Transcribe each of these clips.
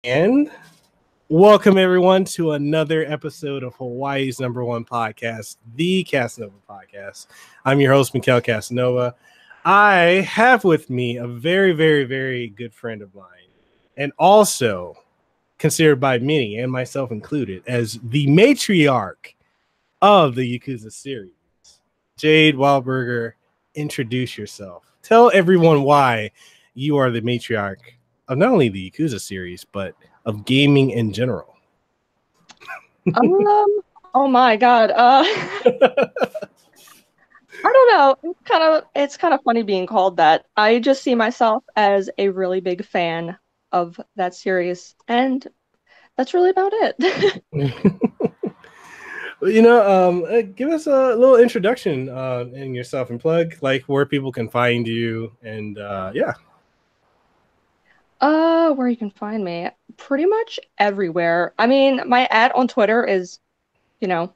And welcome everyone to another episode of Hawaii's #1 podcast, the Kasanova Podcast. I'm your host, Mekel Kasanova. I have with me a very, very, very good friend of mine, and also considered by many, and myself included, as the matriarch of the Yakuza series. Jade Wildberger, introduce yourself. Tell everyone why you are the matriarch of not only the Yakuza series, but of gaming in general. Oh my God. I don't know. It's kind of funny being called that. I just see myself as a really big fan of that series, and that's really about it. Give us a little introduction in yourself and plug like where people can find you and yeah. Where you can find me, pretty much everywhere. I mean, my @ on Twitter is, the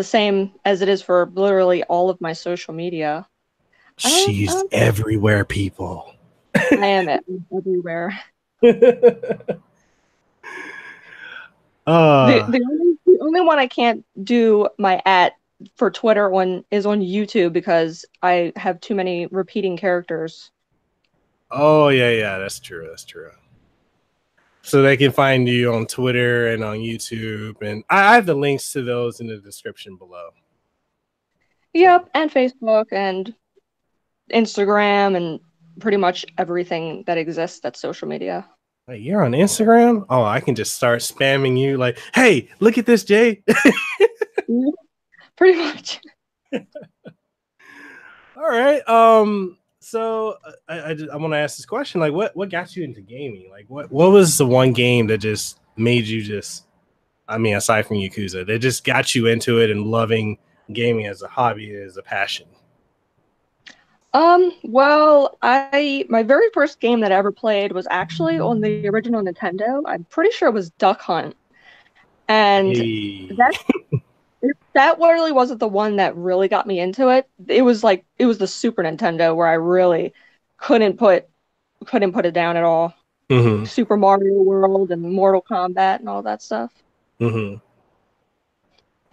same as it is for literally all of my social media. She's everywhere, people. I am everywhere. The only one I can't do my @ for Twitter is on YouTube because I have too many repeating characters. Oh yeah, that's true. So they can find you on Twitter and on YouTube, and I have the links to those in the description below. Yep, and Facebook and Instagram and pretty much everything that exists that's social media. Wait, you're on Instagram? Oh, I can just start spamming you like, hey, look at this, Jay. Pretty much. All right. So I want to ask this question: like, what got you into gaming? Like, what was the one game that just made you aside from Yakuza, that just got you into it and loving gaming as a hobby, as a passion? Well, my very first game that I ever played was actually on the original Nintendo. I'm pretty sure it was Duck Hunt, and that really wasn't the one that really got me into it. It was the Super Nintendo where I really couldn't put it down at all. Mm-hmm. Super Mario World and Mortal Kombat and all that stuff. Mm-hmm.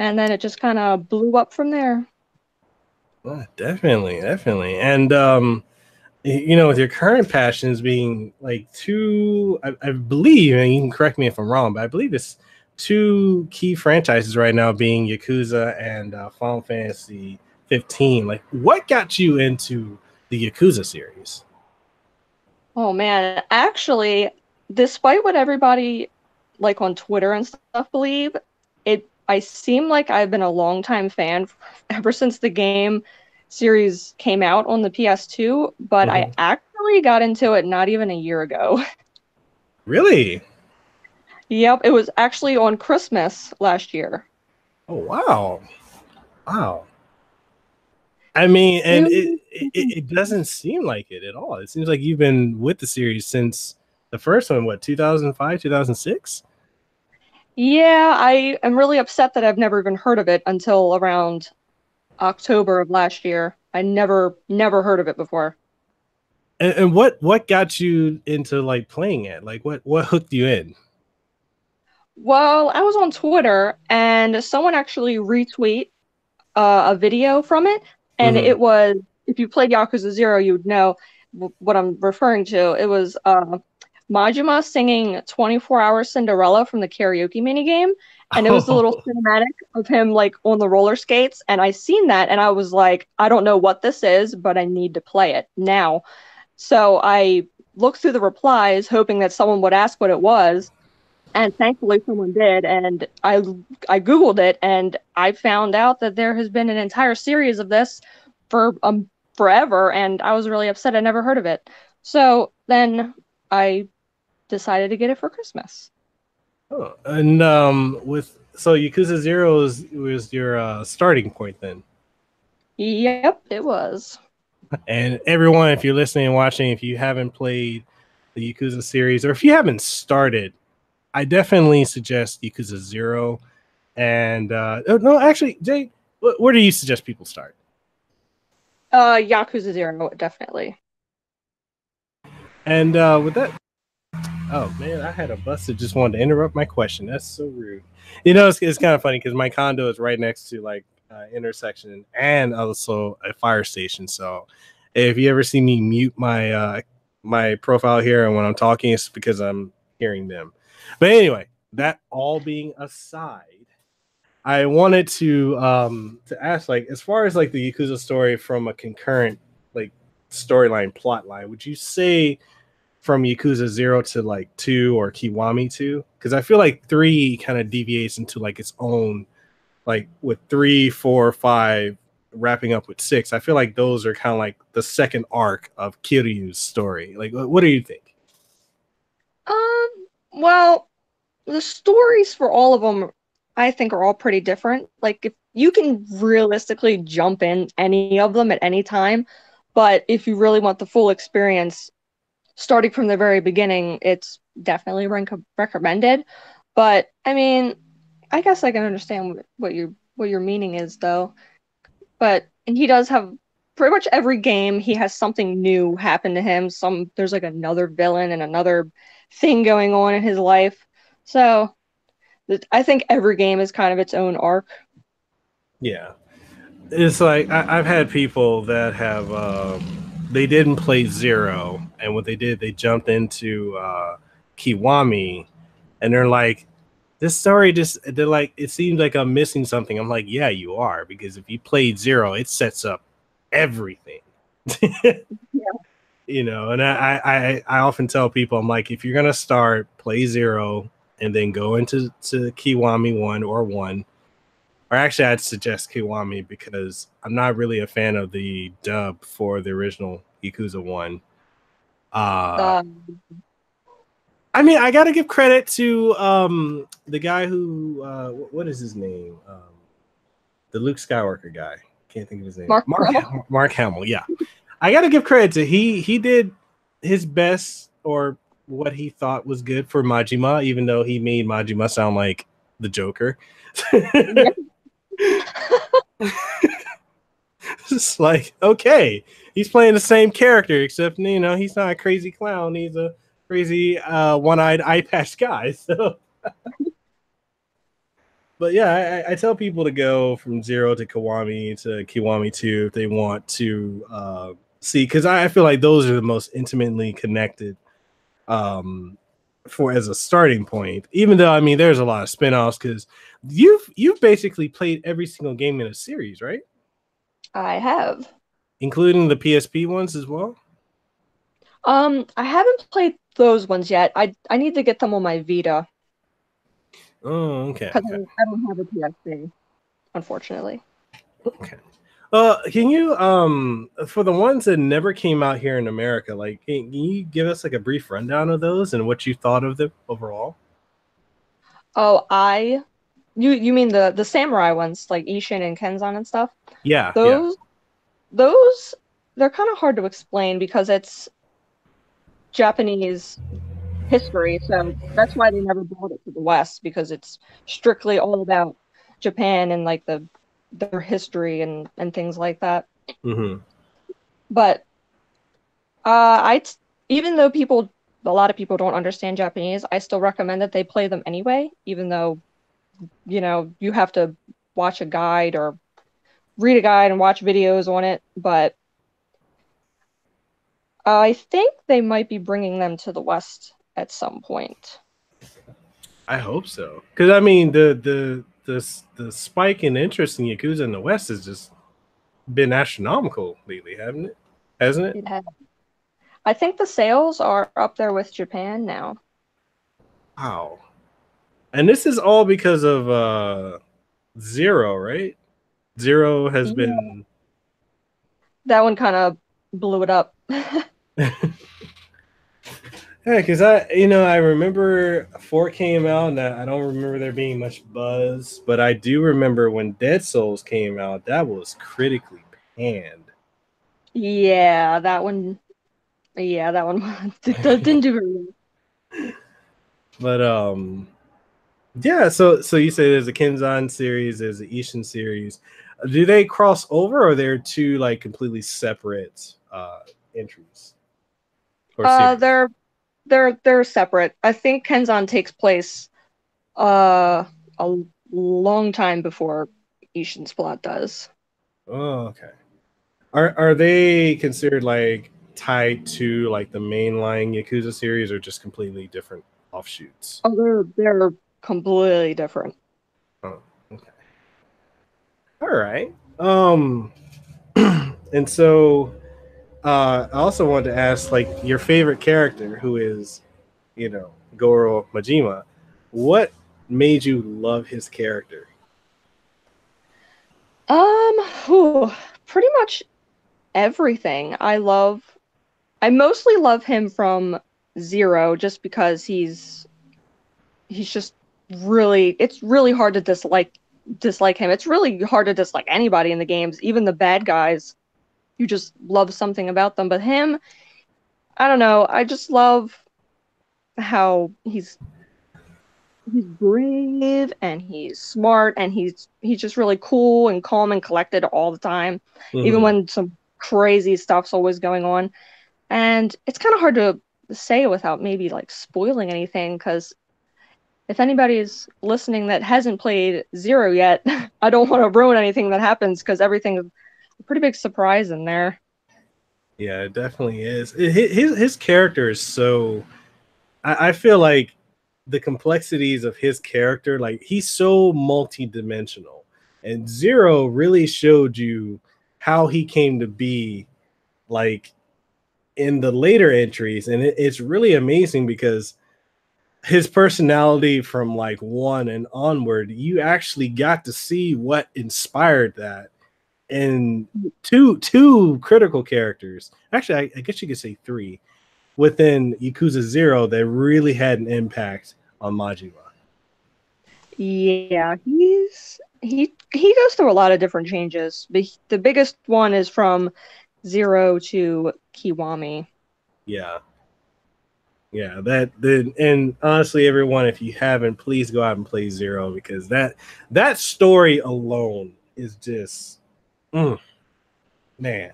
And then it just kind of blew up from there. Well, definitely. And with your current passions being like two, I believe, and you can correct me if I'm wrong, but I believe it's two key franchises right now, being Yakuza and Final Fantasy 15. Like, what got you into the Yakuza series? Oh man, actually, despite what everybody like on Twitter and stuff believe, I seem like I've been a longtime fan ever since the game series came out on the PS2, but I actually got into it not even a year ago. Really? Yep, it was actually on Christmas last year. Oh, wow. I mean, and it doesn't seem like it at all. It seems like you've been with the series since the first one, 2005, 2006? Yeah, I am really upset that I've never even heard of it until around October of last year. I never heard of it before. And what got you into like playing it? Like what hooked you in? Well, I was on Twitter and someone actually retweet a video from it, and it was, if you played Yakuza 0, you would know what I'm referring to. It was Majima singing 24-Hour Cinderella from the karaoke minigame, and it was the little cinematic of him like on the roller skates, and I seen that and I was like, I don't know what this is, but I need to play it now. So I looked through the replies hoping that someone would ask what it was, and thankfully someone did, and I Googled it and I found out that there has been an entire series of this for forever, and I was really upset I never heard of it. So then I decided to get it for Christmas. Oh, and so Yakuza 0 was your starting point then? Yep, it was. And everyone, if you're listening and watching, if you haven't played the Yakuza series, or if you haven't started, I definitely suggest Yakuza 0. And no, actually, Jay, where do you suggest people start? Yakuza 0, definitely. And with that Oh man, I had a bus that just wanted to interrupt my question. That's so rude. You know, it's kind of funny because my condo is right next to like intersection and also a fire station. So if you ever see me mute my my profile here and when I'm talking, it's because I'm hearing them. But anyway, that all being aside, I wanted to ask, like, as far as like the Yakuza story from a concurrent like storyline plot line, would you say from Yakuza 0 to like 2 or Kiwami 2? Because I feel like 3 kind of deviates into like its own, like with 3, 4, 5 wrapping up with 6. I feel like those are kind of like the second arc of Kiryu's story. Like, what do you think? Well, the stories for all of them, I think, are all pretty different. Like, if you can realistically jump in any of them at any time, but if you really want the full experience, starting from the very beginning, it's definitely recommended. But I mean, I guess I can understand what your meaning is, though. But and he does have pretty much every game. He has something new happen to him. There's like another villain and another thing going on in his life. So I think every game is kind of its own arc. Yeah, it's like I've had people that have they didn't play 0, and what they did, they jumped into Kiwami, and they're like, this story they're like, it seems like I'm missing something. I'm like, yeah, you are, because if you played 0, it sets up everything. Yeah. You know, and I often tell people, I'm like, if you're gonna start, play 0 and then go into Kiwami 1 or 1. Or actually, I'd suggest Kiwami because I'm not really a fan of the dub for the original Yakuza 1. Um, I mean, I gotta give credit to the guy who what is his name? The Luke Skywalker guy. Can't think of his name. Mark Hamill. Yeah, I gotta give credit to he did his best, or what he thought was good for Majima, even though he made Majima sound like the Joker. It's like, okay, he's playing the same character, except, you know, he's not a crazy clown. He's a crazy one-eyed eye patch guy. So, but yeah, I tell people to go from 0 to Kiwami 2 if they want to see, because I feel like those are the most intimately connected for as a starting point. Even though, I mean, there's a lot of spin-offs, because you've basically played every single game in a series, right? I have. Including the PSP ones as well? I haven't played those ones yet. I need to get them on my Vita. Oh, okay. Because I don't have a PSP, unfortunately. Okay. Can you for the ones that never came out here in America, like, can you give us like a brief rundown of those and what you thought of them overall? Oh, you mean the samurai ones, like Ishin and Kenzan and stuff? Yeah, yeah. Those they're kind of hard to explain because it's Japanese history, so that's why they never brought it to the West, because it's strictly all about Japan and like their history and things like that. Mm-hmm. But I even though a lot of people don't understand Japanese, I still recommend that they play them anyway, even though, you know, you have to watch a guide or read a guide and watch videos on it. But I think they might be bringing them to the West at some point. I hope so, because I mean the spike in interest in Yakuza in the West has just been astronomical lately, hasn't it? It has. I think the sales are up there with Japan now. Wow. And this is all because of 0, right? 0 has been that one kind of blew it up. Yeah, because I remember 4 came out, and I don't remember there being much buzz, but I do remember when Dead Souls came out, that was critically panned. Yeah, that one. Yeah, that one didn't do very well. But yeah. So you say there's a Kenzan series, there's the Ishin series. Do they cross over, or they're two like completely separate entries? Or series? they're separate. I think Kenzan takes place a long time before Ishin's plot does. Oh, okay. Are they considered like tied to like the mainline Yakuza series, or just completely different offshoots? Oh, they're completely different. Oh, okay. All right. And so I also wanted to ask, like, your favorite character, who is, Goro Majima. What made you love his character? Pretty much everything. I mostly love him from Zero, just because he's just really, it's really hard to dislike him. It's really hard to dislike anybody in the games, even the bad guys. You just love something about them. But him, I don't know. I just love how he's brave and he's smart and he's just really cool and calm and collected all the time, even when some crazy stuff's always going on. And it's kind of hard to say without maybe like spoiling anything, because if anybody's listening that hasn't played Zero yet, I don't want to ruin anything that happens, because everything's a pretty big surprise in there. Yeah, it definitely is. His character is so... I feel like the complexities of his character, like, he's so multi-dimensional. And Zero really showed you how he came to be, like, in the later entries. And it's really amazing, because his personality from like 1 and onward, you actually got to see what inspired that. And two critical characters, actually, I guess you could say 3, within Yakuza 0 that really had an impact on Majima. Yeah, he goes through a lot of different changes. The biggest one is from Zero to Kiwami. Yeah, and honestly, everyone, if you haven't, please go out and play Zero, because that story alone is just man.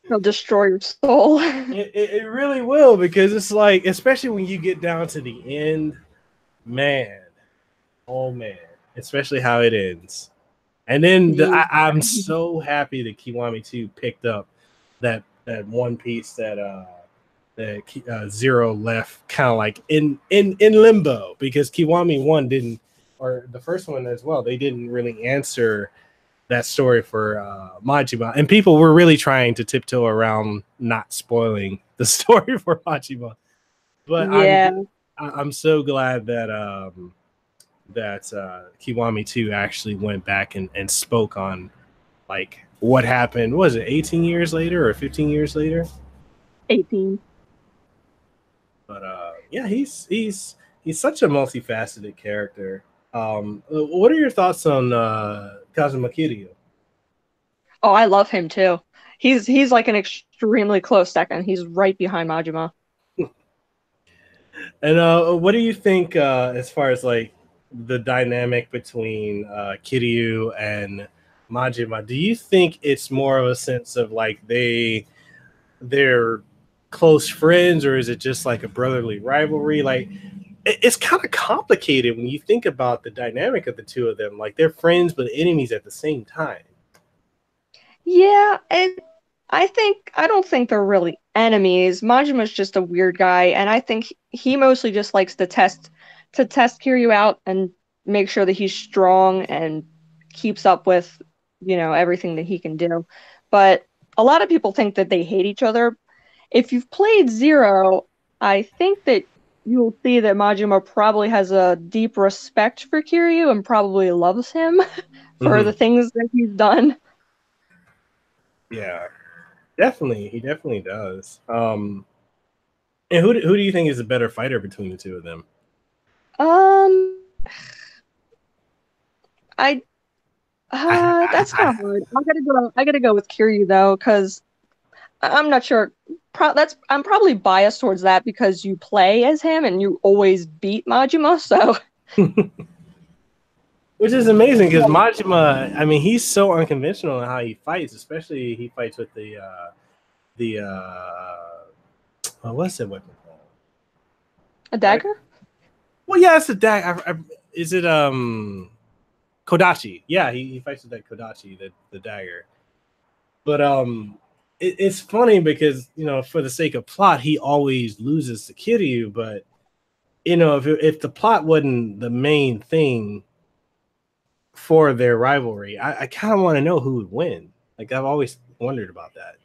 He'll destroy your soul. It really will, because it's like, especially when you get down to the end, man, oh man, especially how it ends. And then I'm so happy that Kiwami 2 picked up that one piece that Zero left kind of like in limbo, because Kiwami 1 didn't, or the first one as well, they didn't really answer that story for Majima, and people were really trying to tiptoe around not spoiling the story for Majima. But yeah, I'm so glad that Kiwami 2 actually went back and spoke on like what happened. Was it 18 years later or 15 years later? 18. But yeah, he's such a multifaceted character. What are your thoughts on Kazuma Kiryu? Oh, I love him too. He's like an extremely close second. He's right behind Majima. And what do you think as far as like the dynamic between Kiryu and Majima? Do you think it's more of a sense of like they're close friends, or is it just like a brotherly rivalry? Like, it's kind of complicated when you think about the dynamic of the two of them. Like, they're friends but enemies at the same time. Yeah, I don't think they're really enemies. Majima's just a weird guy, and I think he mostly just likes to test Kiryu out and make sure that he's strong and keeps up with, everything that he can do. But a lot of people think that they hate each other. If you've played Zero, I think that you'll see that Majima probably has a deep respect for Kiryu and probably loves him for the things that he's done. Yeah, definitely. He definitely does. And who do you think is a better fighter between the two of them? That's kind of hard. I gotta go with Kiryu though, because I'm not sure. I'm probably biased towards that because you play as him and you always beat Majima, so. Which is amazing, because Majima, I mean, he's so unconventional in how he fights, especially he fights with the what's that weapon called? A dagger? Well, yeah, it's a dagger. Is it Kodachi? Yeah, he fights with that Kodachi, the dagger. But it's funny because for the sake of plot, he always loses to Kiryu. But if the plot wasn't the main thing for their rivalry, I kind of want to know who would win. Like I've always wondered about that.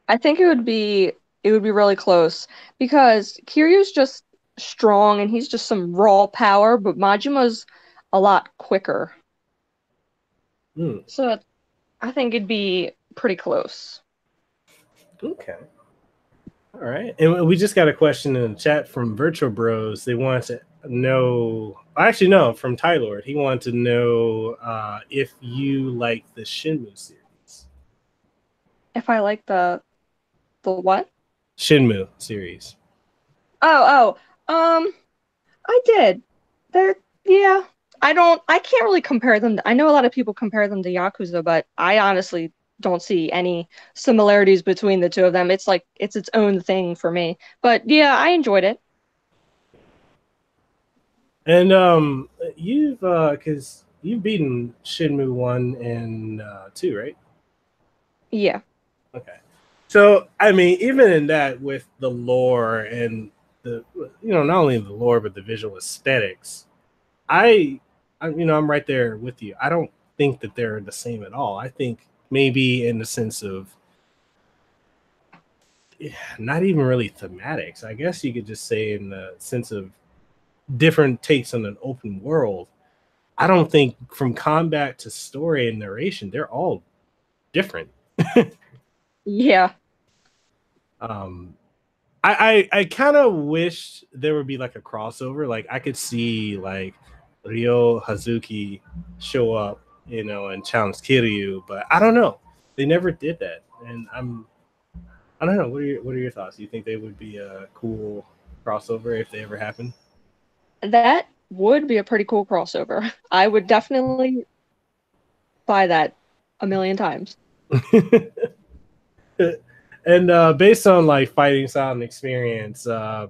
I think it would be really close because Kiryu's just strong and he's just some raw power, but Majima's a lot quicker. So I think it'd be pretty close. Okay. All right. And we just got a question in the chat from Virtual Bros. They want to know, actually, no, from Tylord. He wanted to know if you like the Shenmue series. If I like the what? Shenmue series. I did. Yeah. I can't really compare them. I know a lot of people compare them to Yakuza, but I honestly don't see any similarities between the two of them. It's like it's its own thing for me. But yeah, I enjoyed it. And you've because you've beaten Shenmue 1 and 2, right? Yeah. Okay. So I mean, even in that, with the lore and the not only the lore but the visual aesthetics, I'm right there with you. I don't think that they're the same at all. I think maybe in the sense of not even really thematics. I guess you could just say in the sense of different takes on an open world. I don't think from combat to story and narration, they're all different. Yeah. I kind of wish there would be like a crossover. Like I could see like Ryo Hazuki show up, and challenge Kiryu, but I don't know. They never did that, and I don't know. What are your thoughts? Do you think they would be a cool crossover if they ever happen? That would be a pretty cool crossover. I would definitely buy that a million times. And based on like fighting style and experience, to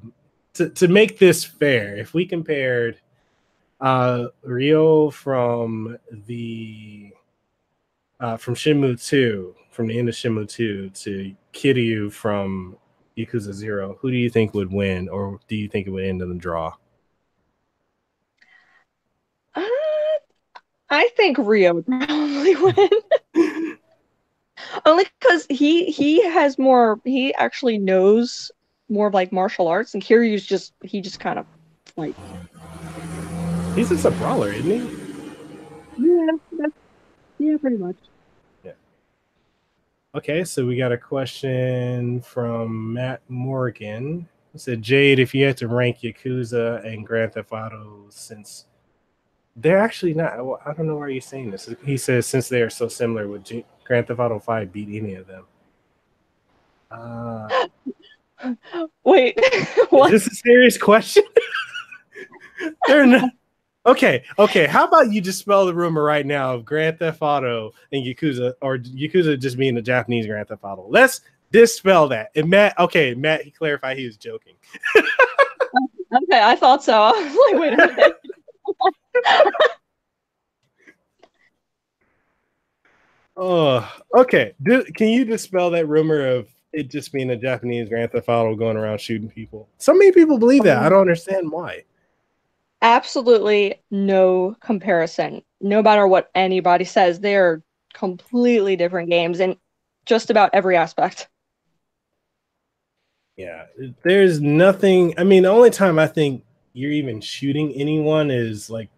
make this fair, if we compared Ryo from Shenmue 2, from the end of Shenmue 2 to Kiryu from Yakuza 0, who do you think would win, or do you think it would end in a draw? I think Ryo would probably win. Only because he has more. He actually knows more of like martial arts, and Kiryu's just kind of like. He's just a brawler, isn't he? Yeah, pretty much. Yeah. Okay, so we got a question from Matt Morgan. He said, Jade, if you had to rank Yakuza and Grand Theft Auto, since they're actually not, I don't know why you're saying this. He says, since they are so similar, would Grand Theft Auto 5 beat any of them? Wait, what? Is this a serious question? They're not. Okay. How about you dispel the rumor right now of Grand Theft Auto and Yakuza, or Yakuza just being the Japanese Grand Theft Auto? Let's dispel that. And Matt, he clarified he was joking. Okay, I thought so. I was like, wait a minute. Oh, okay. Can you dispel that rumor of it just being a Japanese Grand Theft Auto going around shooting people? So many people believe that. I don't understand why. Absolutely no comparison. No matter what anybody says, they are completely different games in just about every aspect. Yeah, there's nothing. I mean, the only time I think you're even shooting anyone is like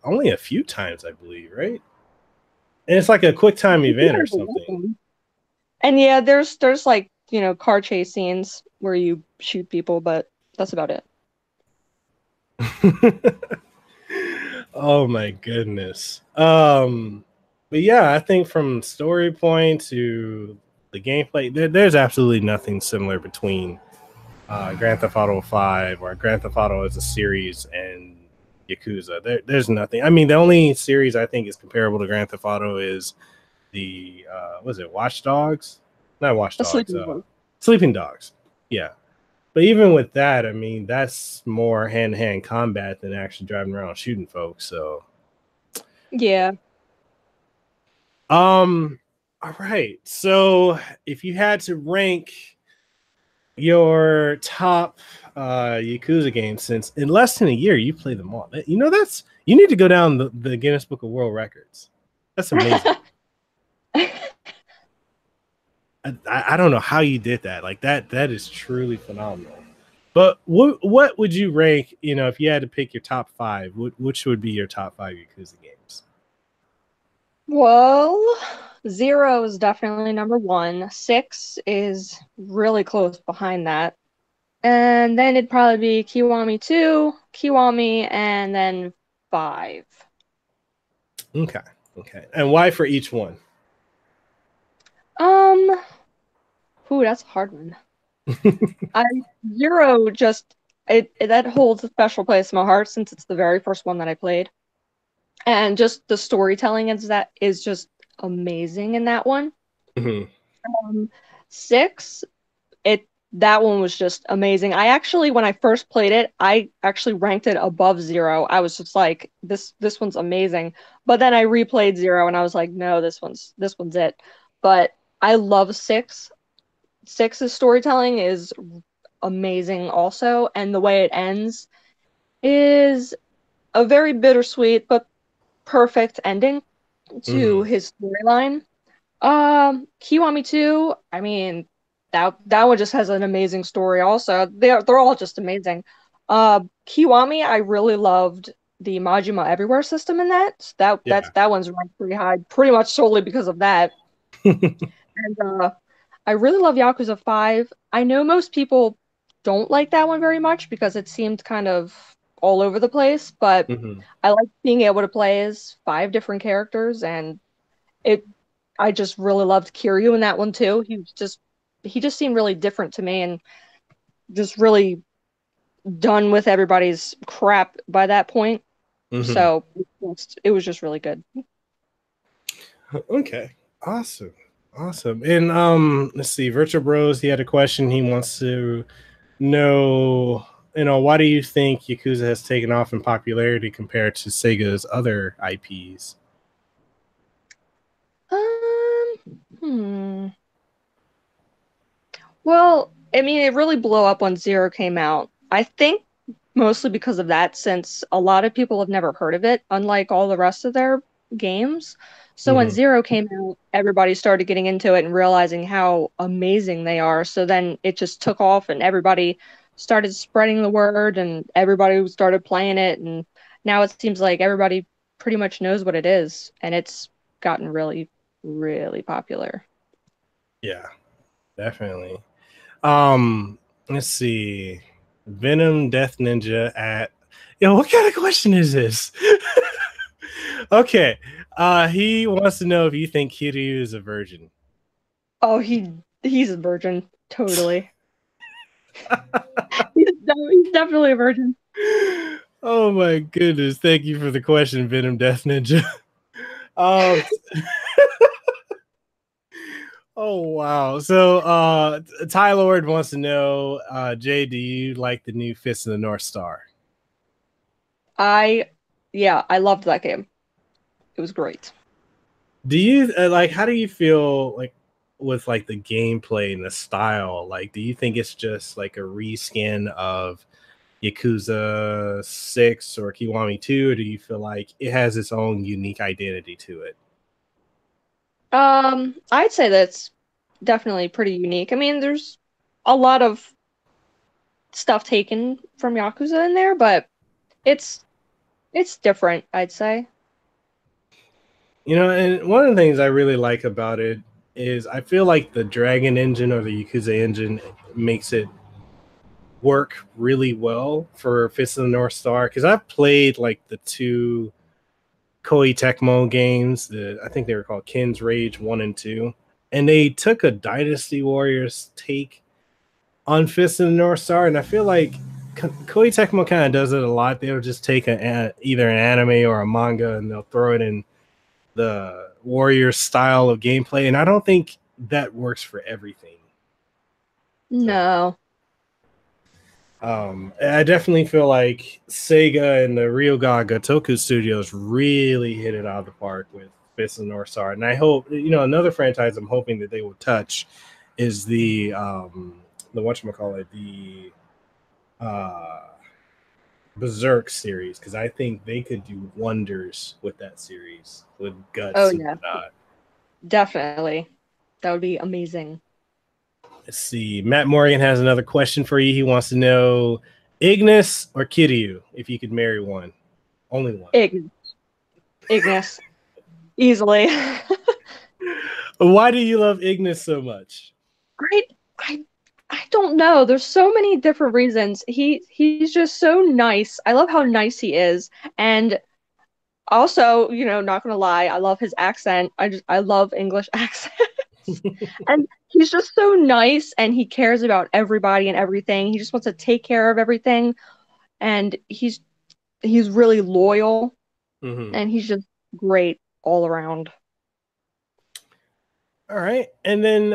only a few times, I believe, right? And it's like a quick time event or something. And yeah, there's like, car chase scenes where you shoot people, but that's about it. Oh my goodness. But yeah, I think from story point to the gameplay, there's absolutely nothing similar between Grand Theft Auto 5 or Grand Theft Auto as a series and Yakuza. There's nothing. I mean, the only series I think is comparable to Grand Theft Auto is the Watch Dogs? Not Watch Dogs. Sleeping Dogs. Yeah. But even with that, I mean, that's more hand-to-hand combat than actually driving around shooting folks. So, Yeah. all right. So, if you had to rank your top Yakuza games, since in less than a year you played them all, that's you need to go down the Guinness Book of World Records. That's amazing. I don't know how you did that. Like that is truly phenomenal. But what would you rank, if you had to pick your top 5, which would be your top 5 Yakuza games? Well, 0 is definitely number 1. 6 is really close behind that. And then it'd probably be Kiwami 2, Kiwami, and then 5. Okay. And why for each one? That's a hard one. 0 just that holds a special place in my heart since it's the very first one that I played. And just the storytelling is just amazing in that one. Mm-hmm. 6, that one was just amazing. When I first played it, I actually ranked it above 0. I was just like, this one's amazing. But then I replayed 0 and I was like, no, this one's it. But I love 6. 6's storytelling is amazing also, and the way it ends is a very bittersweet but perfect ending to his storyline. Kiwami 2, I mean, that one just has an amazing story also. They're all just amazing. Kiwami, I really loved the Majima Everywhere system in that. That one's ranked pretty high, pretty much solely because of that. And I really love Yakuza 5. I know most people don't like that one very much because it seemed kind of all over the place, but I like being able to play as 5 different characters, and I just really loved Kiryu in that one too. He just seemed really different to me and just really done with everybody's crap by that point. So it was just really good. Okay. Awesome. And let's see, Virtual Bros, he had a question. He wants to know, why do you think Yakuza has taken off in popularity compared to Sega's other IPs? Well, I mean, it really blew up when 0 came out. I think mostly because of that, since a lot of people have never heard of it, unlike all the rest of their games. So when 0 came out, everybody started getting into it and realizing how amazing they are. So then it just took off and everybody started spreading the word and everybody started playing it. And now it seems like everybody pretty much knows what it is. And it's gotten really, really popular. Yeah, definitely. Let's see. Venom Death Ninja what kind of question is this? Okay. He wants to know if you think Kiryu is a virgin. Oh, he's a virgin, totally. he's definitely a virgin. Oh my goodness. Thank you for the question, Venom Death Ninja. Oh wow. So Ty Lord wants to know, Jay, do you like the new Fist of the North Star? I loved that game. It was great. Do you how do you feel with the gameplay and the style? Do you think it's just like a reskin of Yakuza 6 or Kiwami 2, or do you feel like it has its own unique identity to it? I'd say that's definitely pretty unique. I mean, there's a lot of stuff taken from Yakuza in there, but it's different, I'd say. And one of the things I really like about it is I feel like the Dragon engine or the Yakuza engine makes it work really well for Fist of the North Star, because I've played the 2 Koei Tecmo games. I think they were called Ken's Rage 1 and 2, and they took a Dynasty Warriors take on Fist of the North Star, and I feel like Koei Tecmo kind of does it a lot. They'll just take either an anime or a manga and they'll throw it in the Warriors style of gameplay, and I don't think that works for everything. No. I definitely feel like Sega and the Ryoga Gotoku studios really hit it out of the park with Fist of the North Star. And I hope, another franchise I'm hoping that they will touch is the whatchamacallit, the Berserk series, because I think they could do wonders with that series with guts Oh and yeah, whatnot. definitely. That would be amazing. Let's see. Matt Morgan has another question for you. He wants to know Ignis or Kiryu, if you could marry one. Only one. Ignis. Easily. Why do you love Ignis so much? I don't know. There's so many different reasons. He's just so nice. I love how nice he is. And also, not gonna lie, I love his accent. I love English accents. And he's just so nice and he cares about everybody and everything. He just wants to take care of everything. And he's really loyal and he's just great all around. All right. And then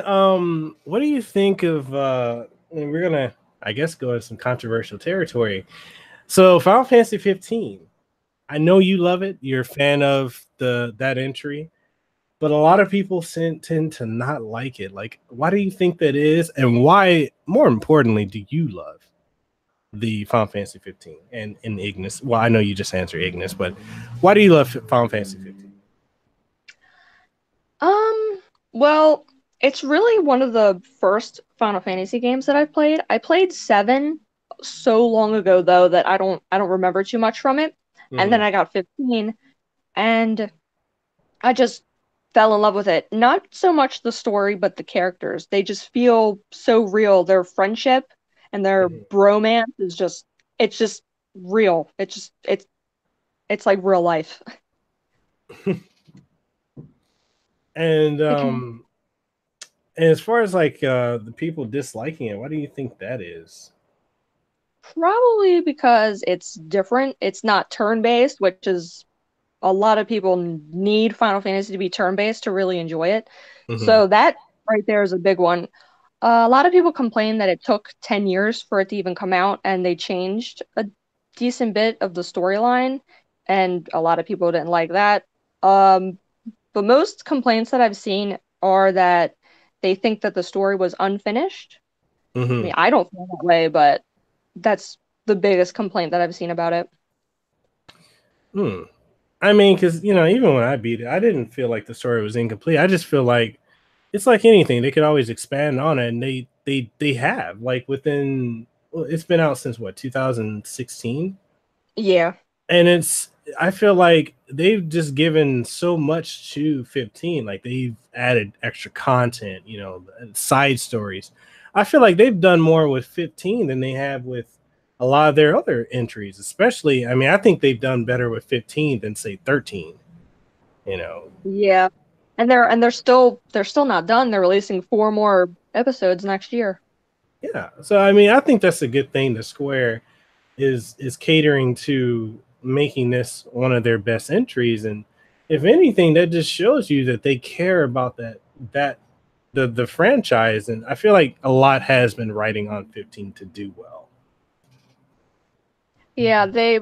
what do you think of and we're gonna, I guess, go into some controversial territory. So Final Fantasy 15. I know you love it. You're a fan of that entry, but a lot of people tend to not like it. Like, why do you think that is? And why, more importantly, do you love the Final Fantasy 15 and Ignis? Well, I know you just answered Ignis, but why do you love Final Fantasy 15? Well, it's really one of the first Final Fantasy games that I've played. I played 7 so long ago though that I don't remember too much from it. And then I got 15 and I just fell in love with it. Not so much the story, but the characters. They just feel so real. Their friendship and their bromance is it's just real. It's like real life. And as far as like the people disliking it, why do you think that is? Probably because it's different. It's not turn-based, which is a lot of people need Final Fantasy to be turn-based to really enjoy it. So that right there is a big one. A lot of people complain that it took 10 years for it to even come out, and they changed a decent bit of the storyline, and a lot of people didn't like that. But most complaints that I've seen are that they think that the story was unfinished. I mean, I don't feel that way, but that's the biggest complaint that I've seen about it. I mean, because even when I beat it, I didn't feel like the story was incomplete. I just feel like it's like anything; they could always expand on it, and they have like within. Well, it's been out since what, 2016. Yeah, and I feel like they've just given so much to 15. Like they've added extra content, side stories. I feel like they've done more with 15 than they have with a lot of their other entries, especially. I mean, I think they've done better with 15 than say 13. Yeah. And they're still not done. They're releasing 4 more episodes next year. Yeah. So I mean, I think that's a good thing. The Square is catering to making this one of their best entries, and if anything, that just shows you that they care about the franchise. And I feel like a lot has been riding on 15 to do well. Yeah, they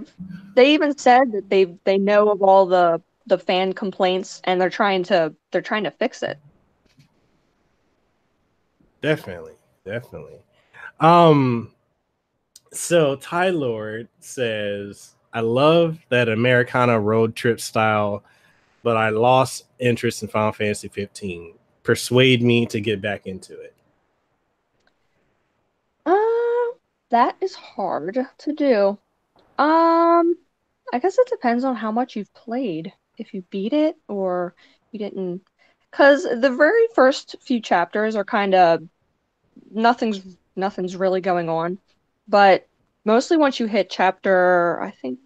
even said that they know of all the fan complaints and they're trying to fix it. Definitely. So Ty Lord says, I love that Americana road trip style, but I lost interest in Final Fantasy 15. Persuade me to get back into it. That is hard to do. I guess it depends on how much you've played. If you beat it or you didn't. Because the very first few chapters are kind of nothing's really going on. But mostly once you hit chapter, I think,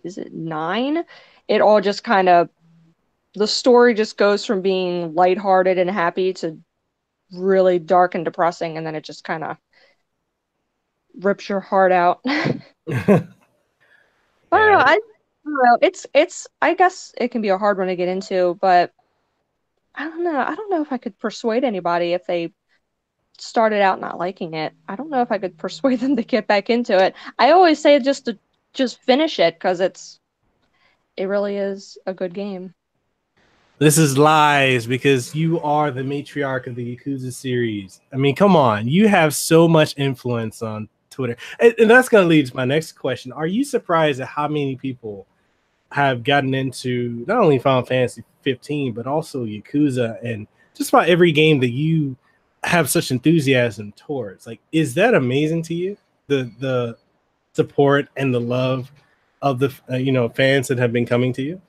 is it 9? It all just kind of, the story just goes from being lighthearted and happy to really dark and depressing, and then it just kind of rips your heart out. I don't know. It's I guess it can be a hard one to get into, but I don't know. I don't know if I could persuade anybody if they started out not liking it. I don't know if I could persuade them to get back into it. I always say just finish it because it really is a good game. This is lies because you are the matriarch of the Yakuza series. I mean, come on. You have so much influence on Twitter. And that's going to lead to my next question. Are you surprised at how many people have gotten into not only Final Fantasy 15, but also Yakuza and just about every game that you have such enthusiasm towards? Like, is that amazing to you? The support and the love of the fans that have been coming to you?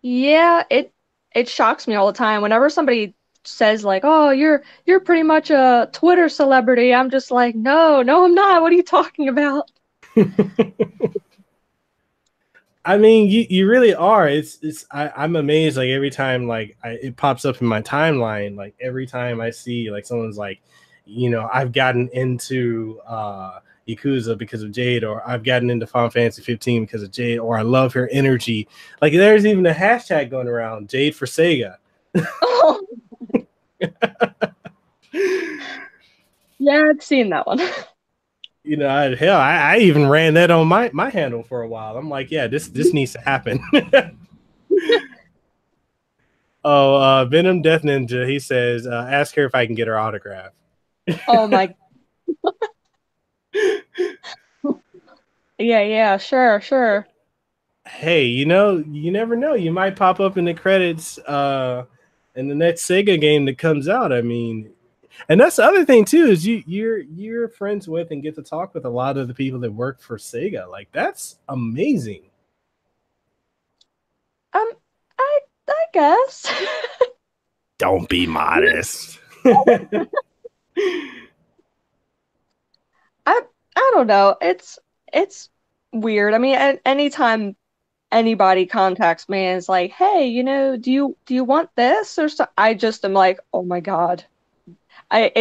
Yeah, it shocks me all the time. Whenever somebody says like, "Oh, you're pretty much a Twitter celebrity," I'm just like, "No, I'm not. What are you talking about?" I mean, you really are. I'm amazed. Like every time, like it pops up in my timeline. Like every time I see like someone's like, I've gotten into Yakuza because of Jade, or I've gotten into Final Fantasy 15 because of Jade, or I love her energy. Like there's even a hashtag going around, Jade for Sega. Oh. Yeah, I've seen that one. I even ran that on my handle for a while. I'm like, yeah, this needs to happen. Venom Death Ninja, he says, ask her if I can get her autograph. Oh my. Yeah, sure. Hey, you never know. You might pop up in the credits in the next Sega game that comes out. I mean, and that's the other thing too, is you're friends with and get to talk with a lot of the people that work for Sega. Like that's amazing. I guess. Don't be modest. I don't know. It's weird. I mean, anytime anybody contacts me and is like, "Hey, do you want this or so?" I just am like, "Oh my God." I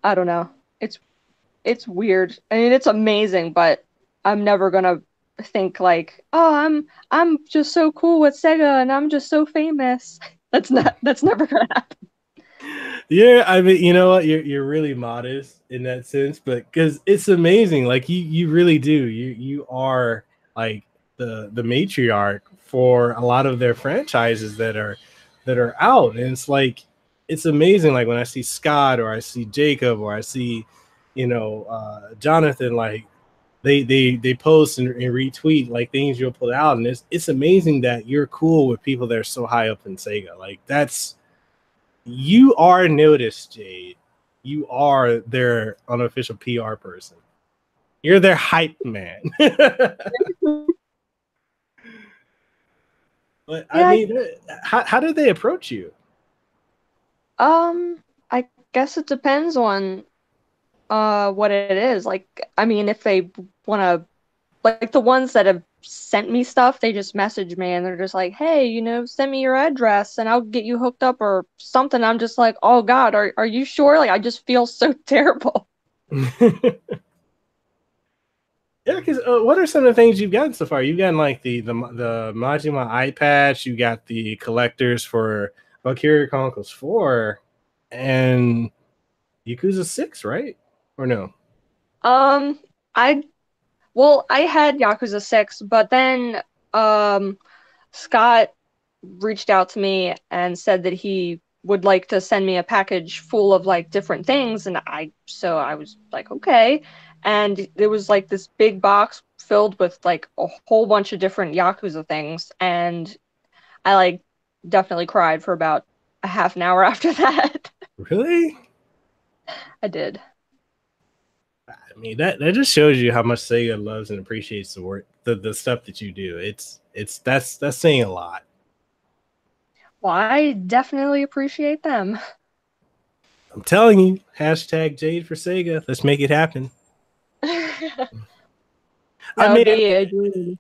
don't know. It's weird. I mean, it's amazing, but I'm never gonna think like, "Oh, I'm just so cool with Sega and I'm just so famous." That's never gonna happen. Yeah, I mean, you know what? You're really modest in that sense, but because it's amazing. Like you really do. You are like the matriarch for a lot of their franchises that are out, and it's amazing. Like when I see Scott or I see Jacob or I see, Jonathan, like they post and retweet like things you'll put out, and it's amazing that you're cool with people that are so high up in Sega. Like you are noticed, Jade. You are their unofficial PR person. You're their hype man. But Yeah, I mean, how did they approach you? I guess it depends on what it is. Like, I mean, if they want to, like the ones that have sent me stuff, they just message me and they're just like, "Hey, send me your address and I'll get you hooked up or something." I'm just like, "Oh God, are you sure?" Like, I just feel so terrible. Yeah, because what are some of the things you've gotten so far? You've gotten like the Majima eye patch. You got the collectors for Valkyria Chronicles 4 and Yakuza 6, right? Or no? Um, I I had Yakuza 6, but then Scott reached out to me and said that he would like to send me a package full of like different things, and so I was like, okay. And there was like this big box filled with like a whole bunch of different Yakuza things, and I like definitely cried for about a half an hour after that. Really? I did. I mean, that just shows you how much Sega loves and appreciates the work, the stuff that you do. That's saying a lot. Well, I definitely appreciate them. I'm telling you, hashtag Jade for Sega. Let's make it happen. That I would mean, be a dream.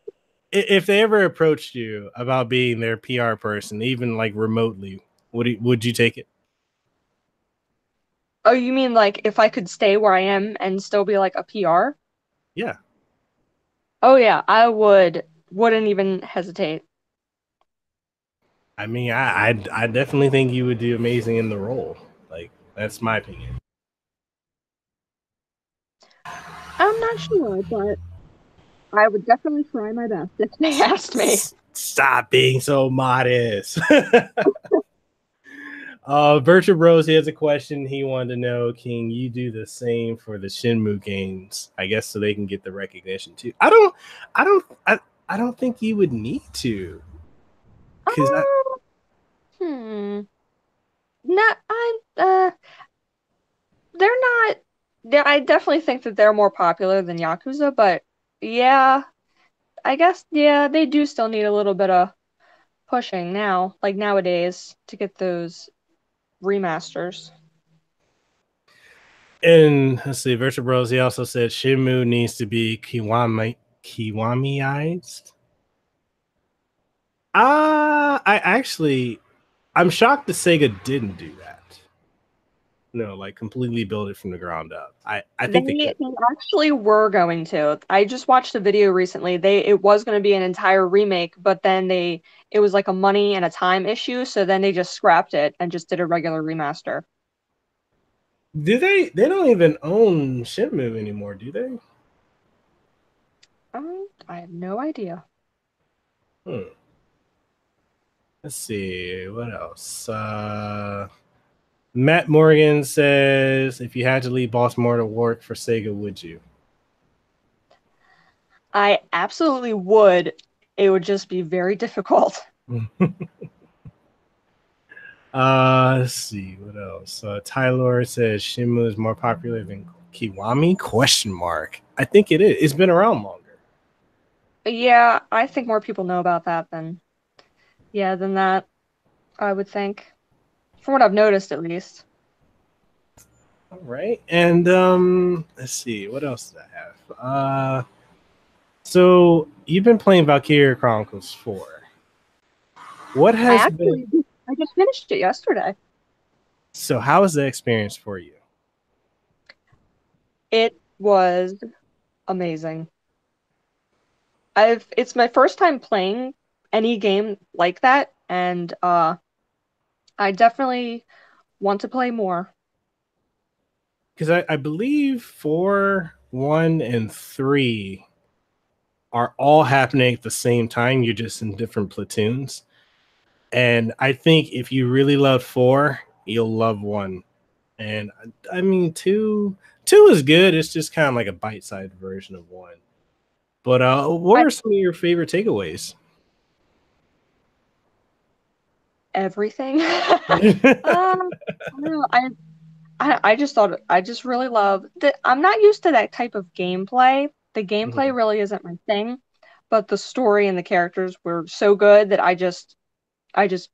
if they ever approached you about being their PR person, even like remotely, would you take it? Oh, you mean like if I could stay where I am and still be like a PR? Yeah. Oh yeah, I wouldn't even hesitate. I mean, I definitely think you would do amazing in the role. That's my opinion. I'm not sure, but I would definitely try my best if they asked me. Stop being so modest. Virtua Bros, he has a question. He wanted to know, can you do the same for the Shenmue games? I guess so they can get the recognition too. I don't think you would need to. Because Not they're not. I definitely think that they're more popular than Yakuza, but yeah, I guess they do still need a little bit of pushing now, like nowadays, to get those remasters. And let's see, Virtua Bros, he also said Shenmue needs to be Kiwamiized. I'm shocked the Sega didn't do that. No, like completely build it from the ground up. I think they actually were going to. I just watched a video recently. It was going to be an entire remake, but then it was like a money and a time issue, so then they just scrapped it and just did a regular remaster. Do they don't even own Shenmue anymore, do they? I have no idea. Let's see, what else? Matt Morgan says, if you had to leave Baltimore to work for Sega, would you? I absolutely would. It would just be very difficult. Let's see, what else? Tyler says Shenmue is more popular than Kiwami? Question mark. I think it is. It's been around longer. Yeah, I think more people know about that than that, I would think. From what I've noticed, at least. All right. And let's see, what else did I have? So you've been playing Valkyria Chronicles 4. What has I just finished it yesterday. So how was the experience for you? It was amazing. It's my first time playing any game like that, and I definitely want to play more. Because I believe 4, 1, and 3 are all happening at the same time. You're just in different platoons. And I think if you really love 4, you'll love 1. And I mean, 2 is good. It's just kind of like a bite-sized version of 1. But what are some of your favorite takeaways? Everything. I just really love that. I'm not used to that type of gameplay. The gameplay really isn't my thing, but the story and the characters were so good that I just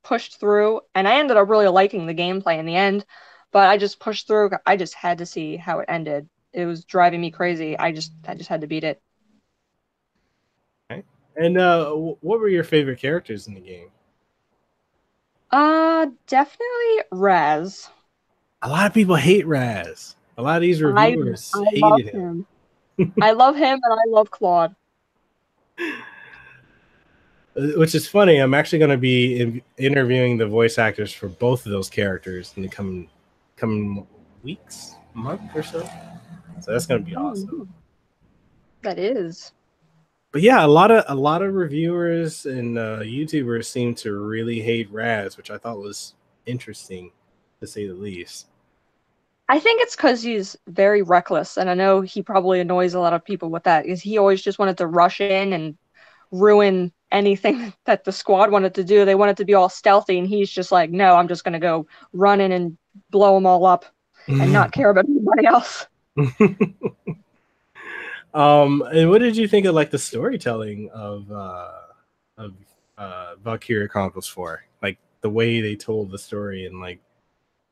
pushed through, and I ended up really liking the gameplay in the end, but I just pushed through. I just had to see how it ended. It was driving me crazy. I just had to beat it. Okay. And what were your favorite characters in the game? Definitely Raz. A lot of people hate Raz. A lot of these reviewers hated him. I love him, and I love Claude. Which is funny. I'm actually going to be interviewing the voice actors for both of those characters in the coming weeks, month or so. So that's going to be awesome. That is. But yeah, a lot of reviewers and YouTubers seem to really hate Raz, which I thought was interesting, to say the least. I think it's because he's very reckless, and I know he probably annoys a lot of people with that, because he always just wanted to rush in and ruin anything that the squad wanted to do. They wanted to be all stealthy, and he's just like, no, I'm just going to go run in and blow them all up and not care about anybody else. And what did you think of like the storytelling of Valkyria Chronicles 4? Like the way they told the story in like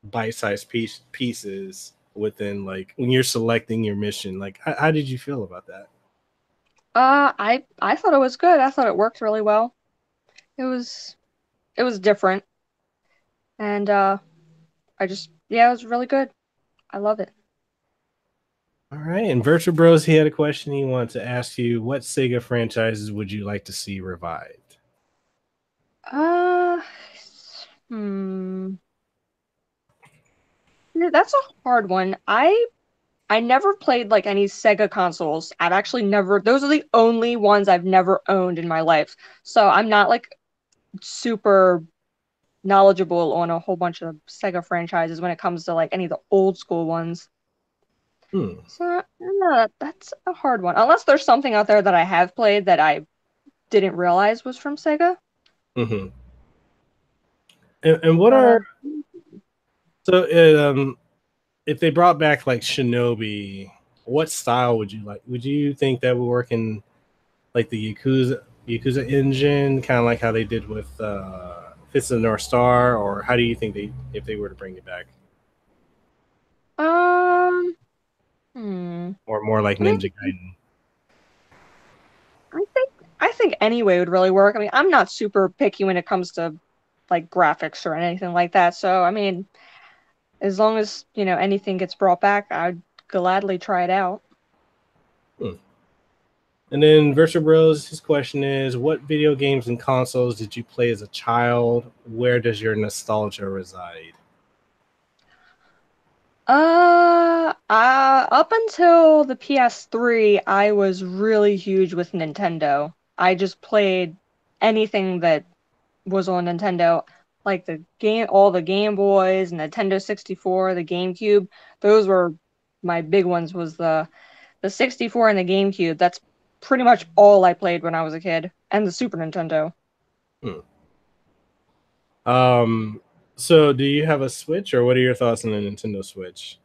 bite-sized pieces within like when you're selecting your mission. Like how did you feel about that? I thought it was good. I thought it worked really well. It was different. And it was really good. I love it. All right. And Virtua Bros, he had a question he wanted to ask you. What Sega franchises would you like to see revived? Yeah, that's a hard one. I never played like any Sega consoles. I've actually never, those are the only ones I've never owned in my life. So I'm not like super knowledgeable on a whole bunch of Sega franchises when it comes to like any of the old school ones. Hmm. So that's a hard one. Unless there's something out there that I have played that I didn't realize was from Sega. Mm-hmm. And what Uh, are so if they brought back like Shinobi, what style would you like? Would you think that would work in like the Yakuza engine, kind of like how they did with Fist of the North Star, or how do you think they if they were to bring it back, um, hmm. or more like I mean, Ninja Gaiden? I think I think any way would really work. I mean, I'm not super picky when it comes to like graphics or anything like that. So, I mean, as long as, anything gets brought back, I'd gladly try it out. Hmm. And then Virtual Bros, his question is, what video games and consoles did you play as a child? Where does your nostalgia reside? Up until the PS3, I was really huge with Nintendo. I just played anything that was on Nintendo, like all the Game Boys, Nintendo 64, the GameCube. Those were my big ones. Was the 64 and the GameCube. That's pretty much all I played when I was a kid, and the Super Nintendo. Hmm. Um, so do you have a Switch, or what are your thoughts on the Nintendo Switch?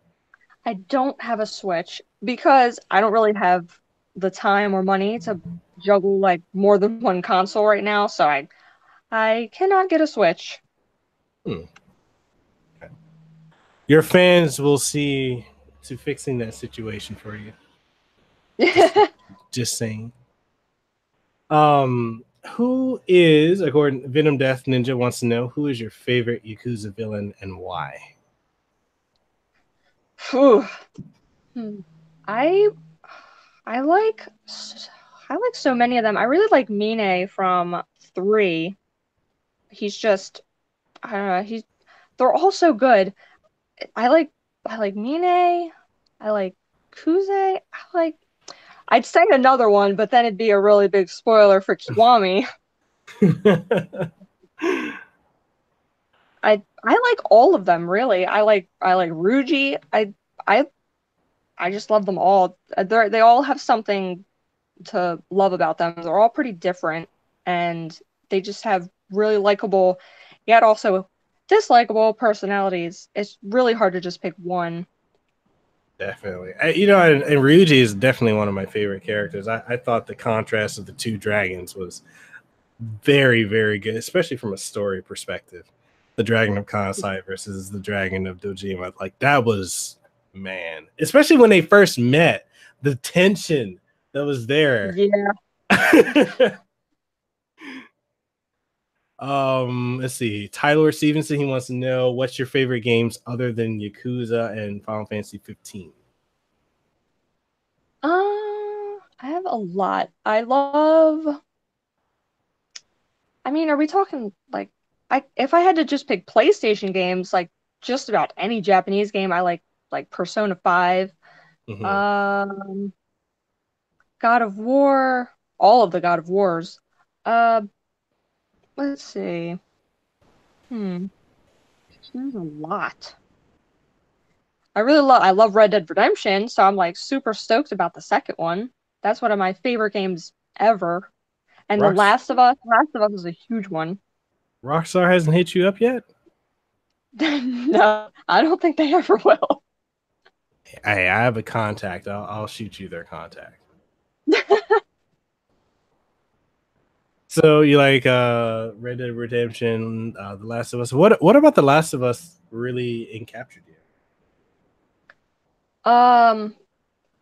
I don't have a Switch because I don't really have the time or money to juggle like more than one console right now, so I cannot get a Switch. Hmm. Okay. Your fans will see to fixing that situation for you. Just saying. Who is, according Venom Death Ninja wants to know, who is your favorite Yakuza villain and why? Phew. Hmm. I I like I like so many of them. I really like Mine from 3. He's just I don't know, they're all so good. I like I like Mine. I like Kuze. I'd say another one, but then it'd be a really big spoiler for Kiwami. I like all of them really. I like Ruji. I I just love them all. They all have something to love about them. They're all pretty different, and they just have really likable, yet also dislikable personalities. It's really hard to just pick one. Definitely. And Ryuji is definitely one of my favorite characters. I thought the contrast of the two dragons was very, very good, especially from a story perspective. The Dragon of Kansai versus the Dragon of Dojima. Like, that was, man, especially when they first met, the tension that was there. Yeah. Let's see. Tyler Stevenson, he wants to know, what's your favorite games other than Yakuza and Final Fantasy 15? I have a lot. I mean, are we talking like if I had to just pick PlayStation games, like just about any Japanese game, I like Persona 5, Mm-hmm. um, God of War, all of the God of Wars. Uh, let's see. Hmm, there's a lot. I love Red Dead Redemption, so I'm like super stoked about the second one. That's one of my favorite games ever. And The Rocks, Last of Us is a huge one. Rockstar hasn't hit you up yet? No, I don't think they ever will. Hey, I have a contact. I'll shoot you their contact. So you like Red Dead Redemption, The Last of Us. What about The Last of Us really encaptured you? Um,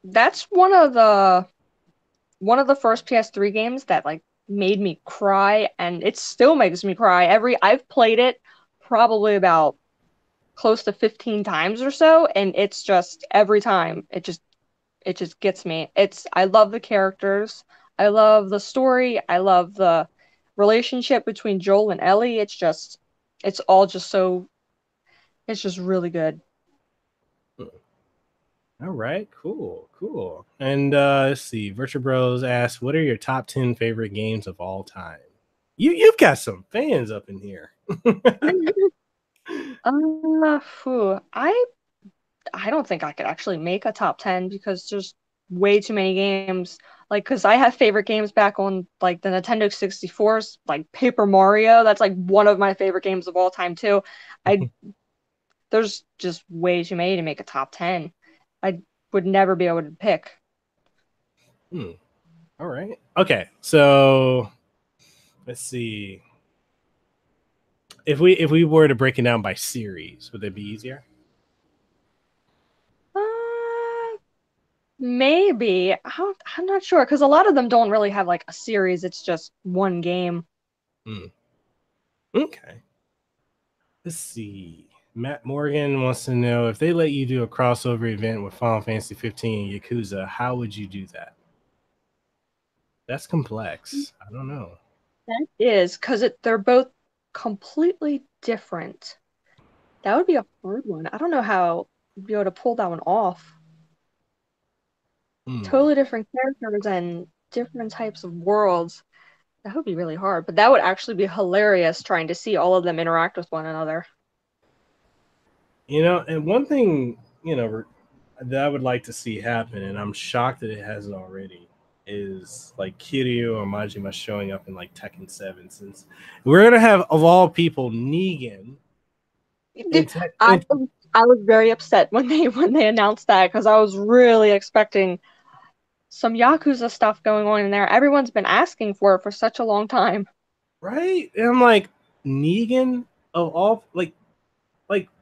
that's one of the first PS3 games that like made me cry, and it still makes me cry. I've played it probably about close to 15 times or so, and it's just every time it just gets me. I love the characters. I love the story. I love the relationship between Joel and Ellie. It's all just so it's just really good. All right, cool. And let's see. Virtua Bros asks, "What are your top 10 favorite games of all time?" You've got some fans up in here. I don't think I could actually make a top 10 because there's way too many games. Like, because I have favorite games back on like the Nintendo 64's, like Paper Mario. That's like one of my favorite games of all time too. I There's just way too many to make a top 10. I would never be able to pick. All right. Okay. So let's see. If we were to break it down by series, would it be easier? Maybe. I'm not sure because a lot of them don't really have like a series. It's just one game. Okay. Let's see. Matt Morgan wants to know, if they let you do a crossover event with Final Fantasy 15 and Yakuza, how would you do that? That's complex. I don't know. That is because they're both completely different. That would be a hard one. I don't know how you'd be able to pull that one off. Totally different characters and different types of worlds. That would be really hard, but that would actually be hilarious trying to see all of them interact with one another. You know, and one thing, you know, that I would like to see happen, and I'm shocked that it hasn't already, is like Kiryu or Majima showing up in like Tekken 7, since we're gonna have, of all people, Negan. I was very upset when they announced that because I was really expecting some Yakuza stuff going on in there. Everyone's been asking for it for such a long time. Right? And I'm like, Negan of all, like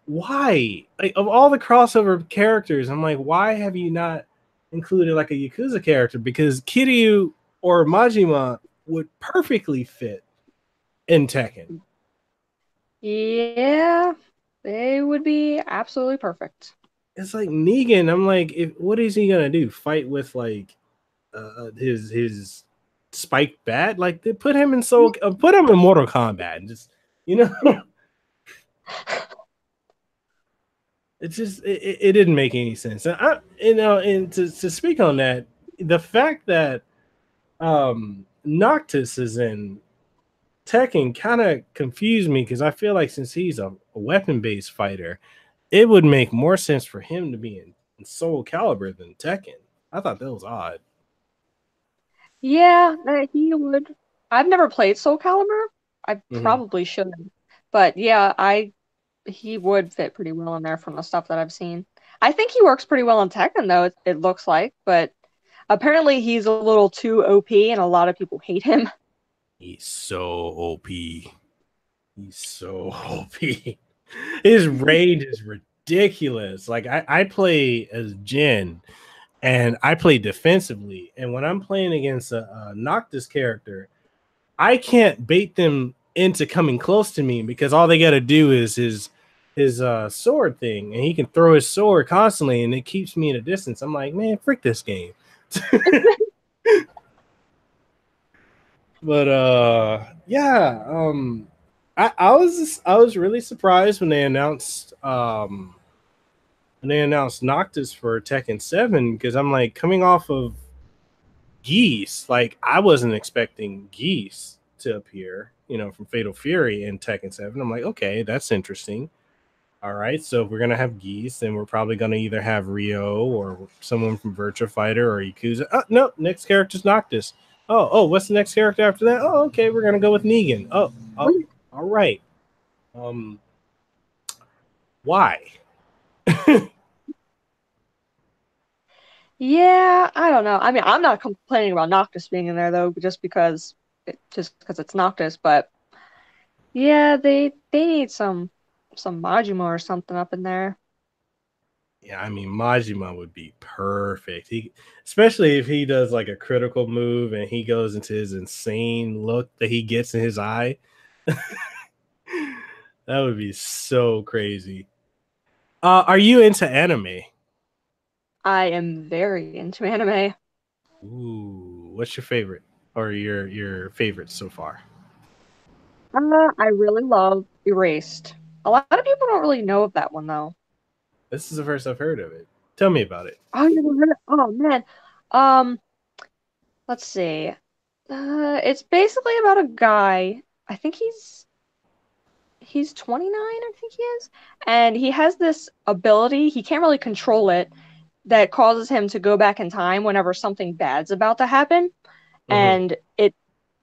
why? Like, of all the crossover characters, I'm like, why have you not included like a Yakuza character? Because Kiryu or Majima would perfectly fit in Tekken. Yeah, they would be absolutely perfect. It's like Negan. I'm like, what is he gonna do? Fight with like his spiked bat? Like, they put him in put him in Mortal Kombat and just, you know. It just it didn't make any sense. And to speak on that, the fact that Noctis is in Tekken kind of confused me, because I feel like since he's a weapon-based fighter, it would make more sense for him to be in Soul Calibur than Tekken. I thought that was odd. Yeah, he would. I've never played Soul Calibur. I probably should. But yeah, he would fit pretty well in there from the stuff that I've seen. I think he works pretty well in Tekken though, it looks like, but apparently he's a little too OP and a lot of people hate him. He's so OP. He's so OP. His rage is ridiculous. Like, I play as Jin, and I play defensively. And when I'm playing against a Noctis character, I can't bait them into coming close to me, because all they got to do is his sword thing, and he can throw his sword constantly, and it keeps me in a distance. I'm like, man, frick this game. But yeah, I was really surprised when they announced Noctis for Tekken 7, because I'm like, coming off of Geese, like, I wasn't expecting Geese to appear, you know, from Fatal Fury in Tekken 7. I'm like, okay, that's interesting. All right, so if we're gonna have Geese, then we're probably gonna either have Ryo or someone from Virtua Fighter or Yakuza. Oh, no, next character's Noctis. Oh, what's the next character after that? Oh, okay, we're gonna go with Negan. Oh, all right. Why? Yeah, I don't know. I mean, I'm not complaining about Noctis being in there though, just because it's Noctis, but yeah, they need some Majima or something up in there. Yeah, I mean, Majima would be perfect. Especially if he does like a critical move and he goes into his insane look that he gets in his eye. That would be so crazy. Are you into anime? I am very into anime. Ooh, what's your favorite, or your favorite so far? I really love Erased. A lot of people don't really know of that one though. This is the first I've heard of it. Tell me about it. Oh, you never heard of- oh man. Um, let's see. It's basically about a guy. I think he's 29, I think he is. And he has this ability, he can't really control it, that causes him to go back in time whenever something bad's about to happen. And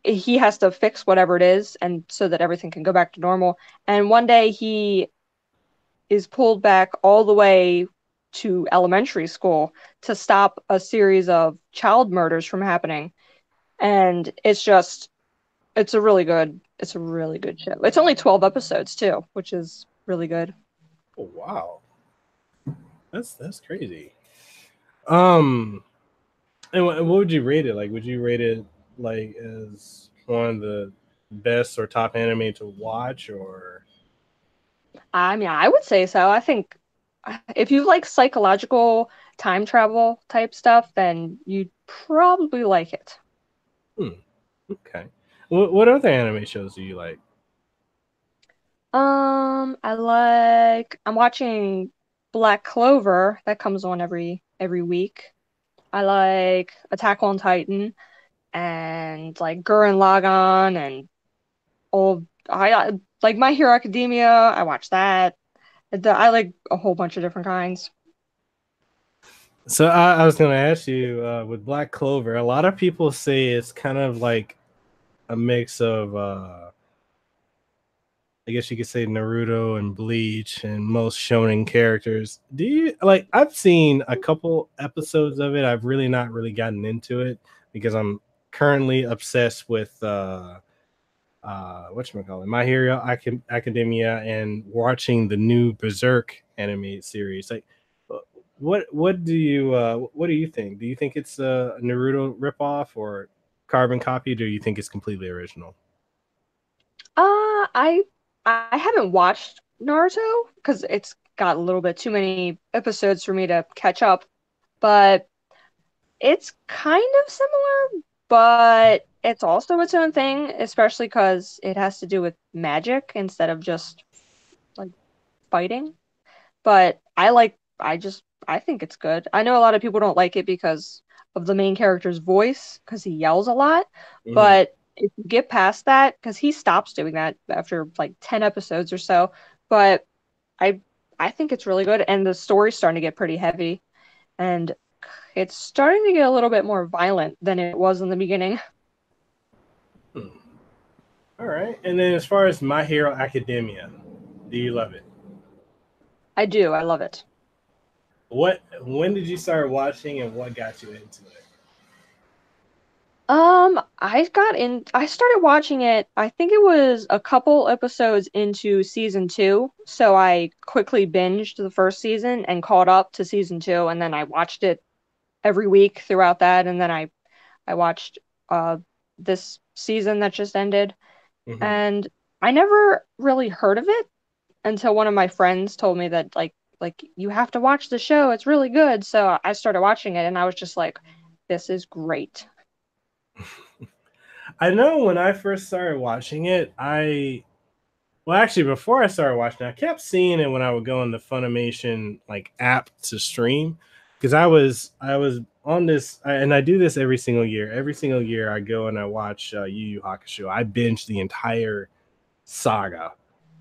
he has to fix whatever it is and so that everything can go back to normal. And one day he is pulled back all the way to elementary school to stop a series of child murders from happening. And it's a really good show. It's only 12 episodes too, which is really good. Oh wow. That's crazy. And what would you rate it? Like, would you rate it like as one of the best or top anime to watch, or? I mean, I would say so. I think if you like psychological time travel type stuff, then you'd probably like it. Okay. What other anime shows do you like? I'm watching Black Clover that comes on every week. I like Attack on Titan and like Gurren Lagann and I like My Hero Academia. I watch that. I like a whole bunch of different kinds. So I was going to ask you with Black Clover, a lot of people say it's kind of like a mix of, I guess you could say Naruto and Bleach and most shonen characters. Do you like? I've seen a couple episodes of it. I've really not really gotten into it because I'm currently obsessed with whatchamacallit, My Hero Academia and watching the new Berserk animated series. Like, what do you think? Do you think it's a Naruto ripoff or carbon copy? Or do you think it's completely original? I haven't watched Naruto because it's got a little bit too many episodes for me to catch up, but it's kind of similar, but it's also its own thing, especially because it has to do with magic instead of just like fighting. But I think it's good. I know a lot of people don't like it because of the main character's voice, because he yells a lot, but if you get past that, because he stops doing that after like 10 episodes or so, but I I think it's really good, and the story's starting to get pretty heavy, and it's starting to get a little bit more violent than it was in the beginning. All right. And then as far as My Hero Academia, do you love it? I do. I love it. When did you start watching and what got you into it? I started watching it, I think it was a couple episodes into season 2, so I quickly binged the first season and caught up to season 2, and then I watched it every week throughout that, and then I watched this season that just ended, and I never really heard of it until one of my friends told me that like you have to watch the show, it's really good. So I started watching it and I was just like, this is great. I know when I first started watching it, actually before I started watching it, I kept seeing it when I would go on the Funimation like app to stream, because I was on this, and I do this every single year. Every single year I go and I watch Yu Yu Hakusho. I binge the entire saga,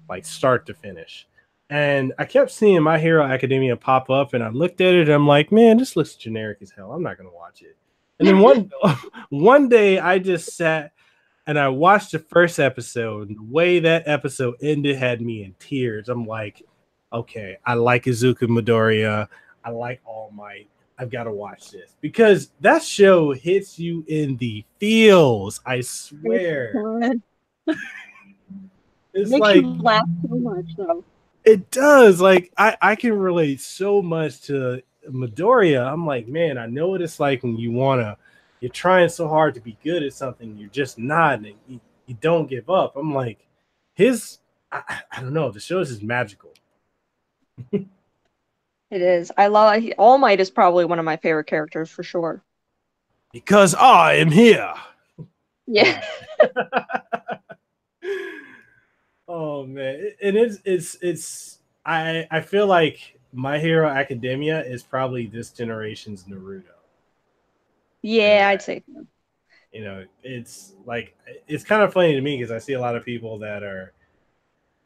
like start to finish. And I kept seeing My Hero Academia pop up, and I looked at it and I'm like, man, this looks generic as hell. I'm not gonna watch it. And then one day I just sat and I watched the first episode, and the way that episode ended had me in tears. I'm like, okay, I like Izuku Midoriya. I like All Might. I've got to watch this because that show hits you in the feels. I swear. It's Makes like you laugh so much though. it does. Like I can relate so much to Midoriya. I'm like, man, I know what it's like when you're trying so hard to be good at something, you're just not, and you don't give up. I'm like, I don't know, the show is just magical. It is. I love All Might is probably one of my favorite characters for sure. Because I am here. Yeah. Oh man, and it's I feel like My Hero Academia is probably this generation's Naruto. Yeah, I'd say so. It's like it's kind of funny to me because I see a lot of people that are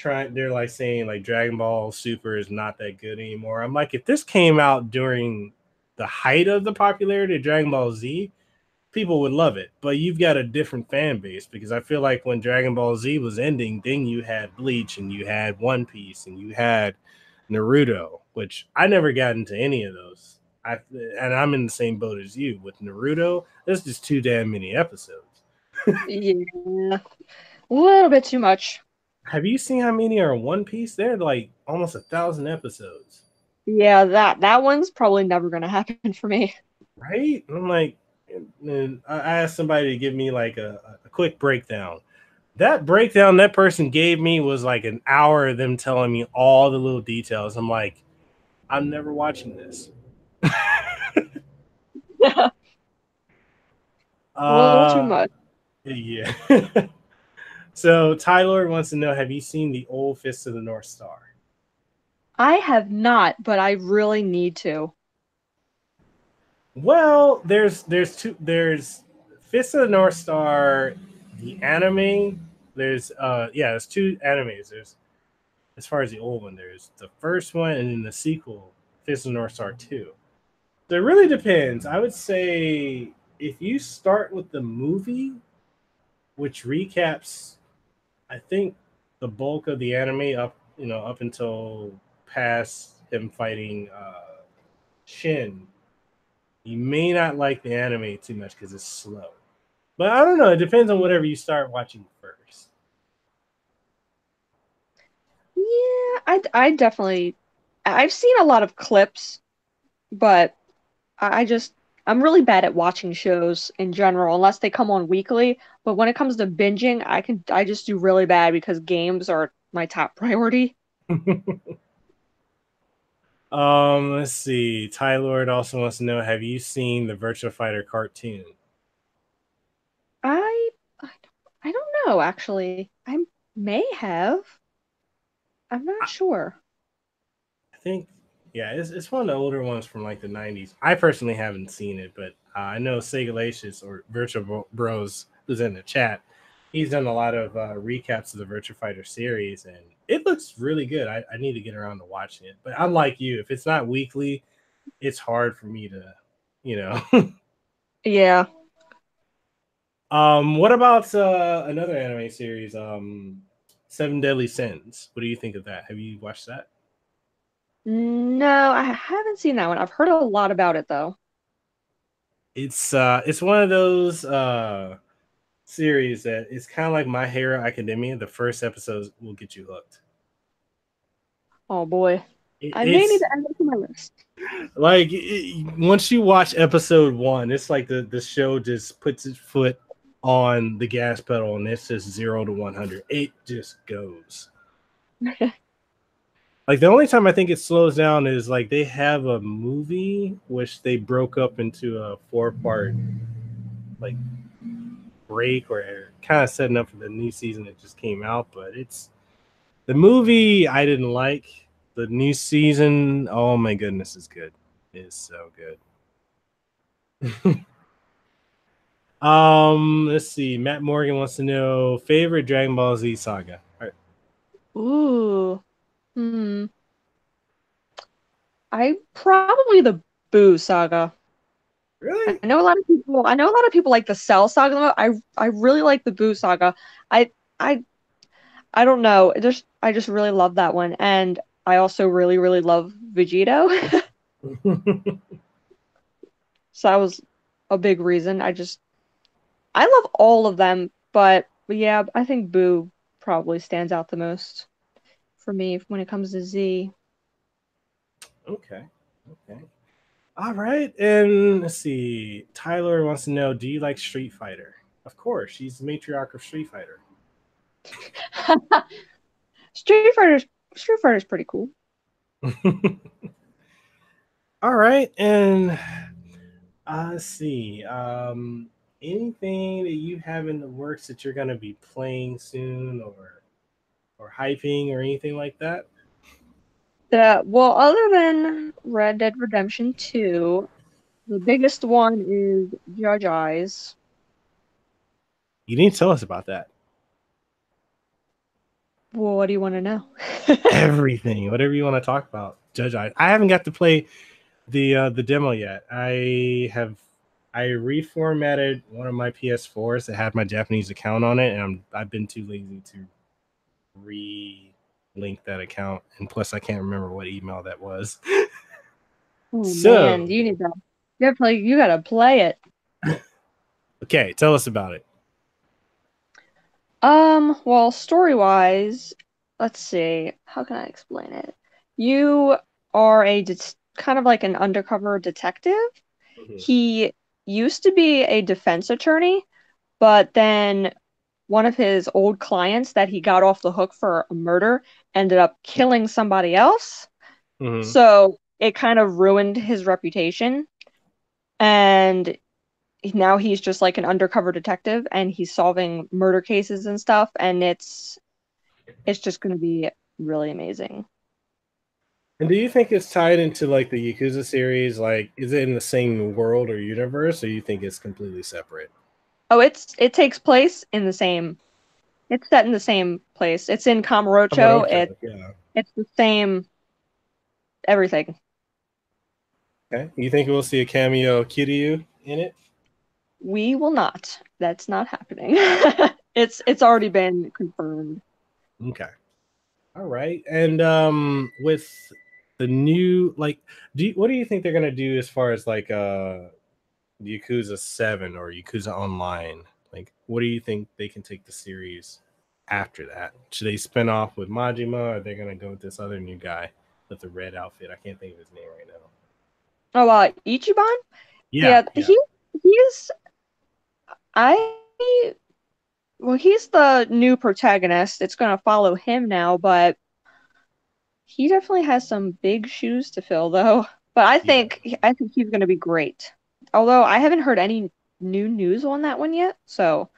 they're like saying like Dragon Ball Super is not that good anymore. I'm like, if this came out during the height of the popularity of Dragon Ball Z, people would love it. But you've got a different fan base because I feel like when Dragon Ball Z was ending, then you had Bleach and you had One Piece and you had Naruto, which I never got into any of those. And I'm in the same boat as you with Naruto. There's just too damn many episodes. Yeah, a little bit too much. Have you seen how many are in One Piece? They're like almost 1,000 episodes. Yeah, that one's probably never gonna happen for me. Right? I'm like, and I asked somebody to give me like a quick breakdown. That breakdown that person gave me was like an hour of them telling me all the little details. I'm like, I'm never watching this. A little too much. Yeah. So Tyler wants to know, have you seen the old Fist of the North Star? I have not, but I really need to. Well, there's Fist of the North Star, the anime. There's two animes. There's, as far as the old one, there's the first one and then the sequel, Fist of the North Star 2. So it really depends. I would say if you start with the movie, which recaps, I think, the bulk of the anime up until past him fighting Shin, you may not like the anime too much because it's slow. But I don't know. It depends on whatever you start watching first. Yeah, I definitely. I've seen a lot of clips, but I'm really bad at watching shows in general, unless they come on weekly. But when it comes to binging, I just do really bad because games are my top priority. Let's see. Ty Lord also wants to know: have you seen the Virtua Fighter cartoon? I I I don't know actually. I may have. I'm not sure. I think, yeah, it's one of the older ones from like the 90s. I personally haven't seen it, but I know Segalicious or Virtual Bros, who's in the chat, he's done a lot of recaps of the Virtua Fighter series, and it looks really good. I need to get around to watching it. But unlike you, if it's not weekly, it's hard for me to, you know. Yeah. What about another anime series, Seven Deadly Sins? What do you think of that? Have you watched that? No, I haven't seen that one. I've heard a lot about it though. It's one of those series that it's kind of like My Hero Academia. The first episode will get you hooked. Oh boy. I may need It's to add that to my list. like once you watch episode one, it's like the show just puts its foot on the gas pedal and it's just 0 to 100. It just goes. Like the only time I think it slows down is like they have a movie which they broke up into a 4-part like break or kind of setting up for the new season that just came out. But it's the movie I didn't like. The new season, oh my goodness, is good. It's so good. Let's see. Matt Morgan wants to know favorite Dragon Ball Z saga. All right. Ooh. Hmm. I probably the Boo saga. Really? I know a lot of people like the Cell saga. I really like the Boo saga. I I I don't know. I just really love that one. And I also really, really love Vegito. So that was a big reason. I love all of them, but yeah, I think Boo probably stands out the most for me when it comes to Z. Okay. Okay. All right. And let's see. Tyler wants to know, do you like Street Fighter? Of course. She's the matriarch of Street Fighter. Street Fighter's Street Fighter's pretty cool. All right. And let's see. Anything that you have in the works that you're gonna be playing soon or hyping or anything like that? Well, other than Red Dead Redemption 2, the biggest one is Judge Eyes. You need to tell us about that. Well, what do you want to know? Everything, whatever you want to talk about. Judge Eyes. I haven't got to play the demo yet. I reformatted one of my PS4s that had my Japanese account on it, and I've been too lazy to re-link that account. And plus, I can't remember what email that was. Oh man, you need to. You gotta play it. Okay, tell us about it. Well, story-wise, let's see. How can I explain it? You are kind of like an undercover detective. Mm-hmm. He used to be a defense attorney, but then one of his old clients that he got off the hook for a murder ended up killing somebody else. Mm-hmm. So it kind of ruined his reputation. And now he's just like an undercover detective and he's solving murder cases and stuff, and it's just going to be really amazing. And do you think it's tied into like the Yakuza series? Like, is it in the same world or universe, or you think it's completely separate? Oh, it takes place in the same. It's set in the same place. It's in Kamurocho. It's the same everything. Okay. You think we'll see a cameo Kiryu in it? We will not. That's not happening. It's already been confirmed. Okay. All right. And with the new, like, what do you think they're gonna do as far as like Yakuza 7 or Yakuza Online? Like, what do you think they can take the series after that? Should they spin off with Majima, or are they gonna go with this other new guy with the red outfit? I can't think of his name right now. Oh, Ichiban? Yeah. He's he's the new protagonist. It's going to follow him now, but he definitely has some big shoes to fill, though. But I think he's going to be great. Although I haven't heard any new news on that one yet, so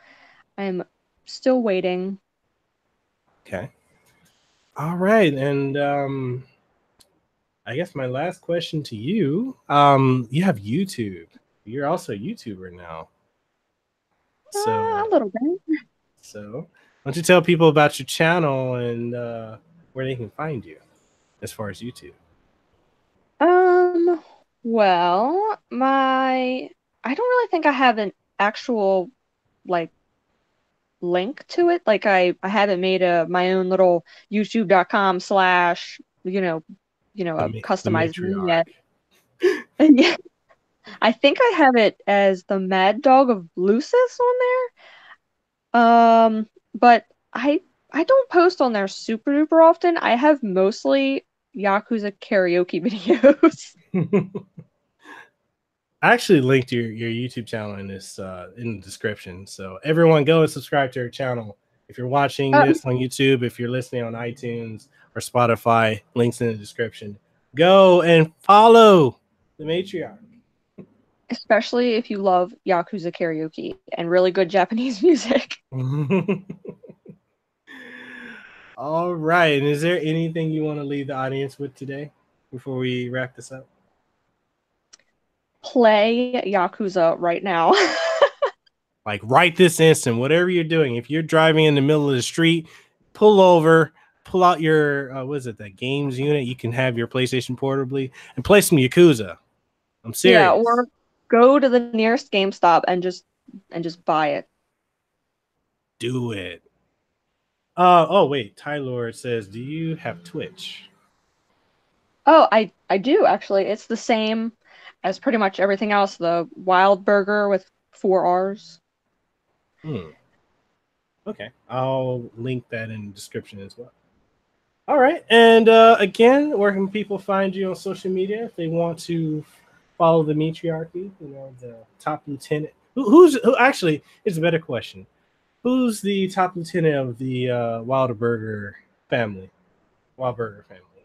I'm still waiting. Okay. All right, and I guess my last question to you, you have YouTube. You're also a YouTuber now. So a little bit. So why don't you tell people about your channel and where they can find you as far as YouTube? Well, I don't really think I have an actual like link to it. Like I haven't made my own little youtube.com/ a customized name yet. Yeah. I think I have it as the Mad Dog of Lucis on there. But I don't post on there super duper often. I have mostly Yakuza karaoke videos. I actually linked your YouTube channel in this in the description, so everyone go and subscribe to your channel. If you're watching this on YouTube, if you're listening on iTunes or Spotify, links in the description. Go and follow the Matriarch. Especially if you love Yakuza karaoke and really good Japanese music. All right, and is there anything you want to leave the audience with today before we wrap this up? Play Yakuza right now. Like right this instant, whatever you're doing. If you're driving in the middle of the street, pull over, pull out your that games unit. You can have your PlayStation portably and play some Yakuza. I'm serious. Yeah, or go to the nearest GameStop and just buy it. Do it. Oh wait, Tyler says, do you have Twitch? Oh, I do actually. It's the same as pretty much everything else. The Wildberger with 4 R's. Okay, I'll link that in the description as well. All right, and again, where can people find you on social media if they want to follow the Matriarchy? You know, the top lieutenant. Who actually? It's a better question. Who's the top lieutenant of the Wildberger family? Wildberger family.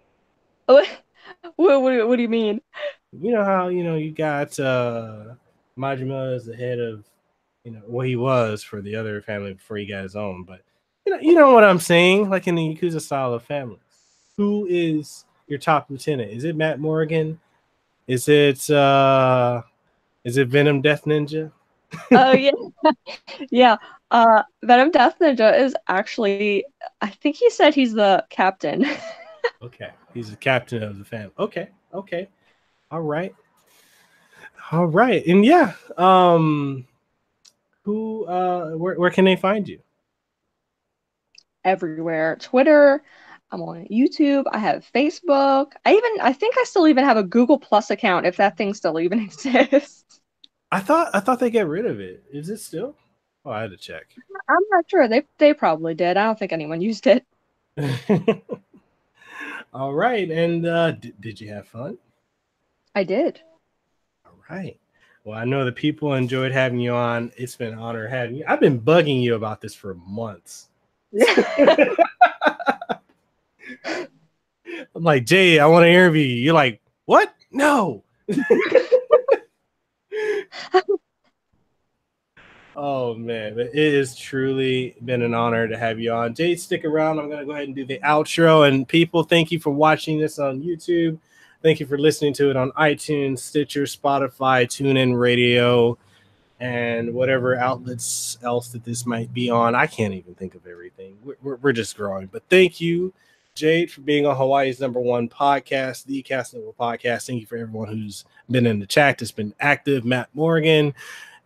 What do you mean? You know how you got Majima as the head of he was for the other family before he got his own, but you know what I'm saying, like in the Yakuza style of families. Who is your top lieutenant? Is it Matt Morgan? Is it Venom Death Ninja? Oh yeah. Yeah. Venom Death Ninja is actually, I think he said he's the captain. Okay. He's the captain of the family. Okay. Okay. All right. All right. And yeah, where can they find you? Everywhere. Twitter, I'm on YouTube, I have Facebook. I think I still even have a Google Plus account if that thing still even exists. I thought they get rid of it. Is it still? Oh, I had to check. I'm not sure. They probably did. I don't think anyone used it. All right. And did you have fun? I did. All right. Well, I know the people enjoyed having you on. It's been an honor having you. I've been bugging you about this for months. I'm like, Jay, I want to interview you. You're like, what? No. Oh man, but it has truly been an honor to have you on. Jade, stick around. I'm gonna go ahead and do the outro. And people, thank you for watching this on YouTube. Thank you for listening to it on iTunes, Stitcher, Spotify, TuneIn Radio, and whatever outlets else that this might be on. I can't even think of everything. We're just growing. But thank you, Jade, for being on Hawaii's #1 podcast, the Kasanova Podcast. Thank you for everyone who's been in the chat, that's been active. Matt Morgan,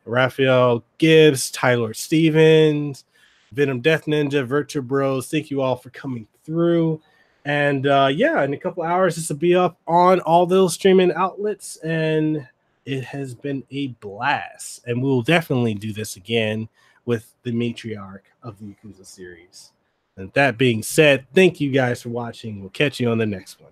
Raphael Gibbs, Tyler Stevens, Venom Death Ninja, Virtua Bros. Thank you all for coming through. And yeah, in a couple hours, this will be up on all those streaming outlets. And it has been a blast. And we'll definitely do this again with the Matriarch of the Yakuza series. And that being said, thank you guys for watching. We'll catch you on the next one.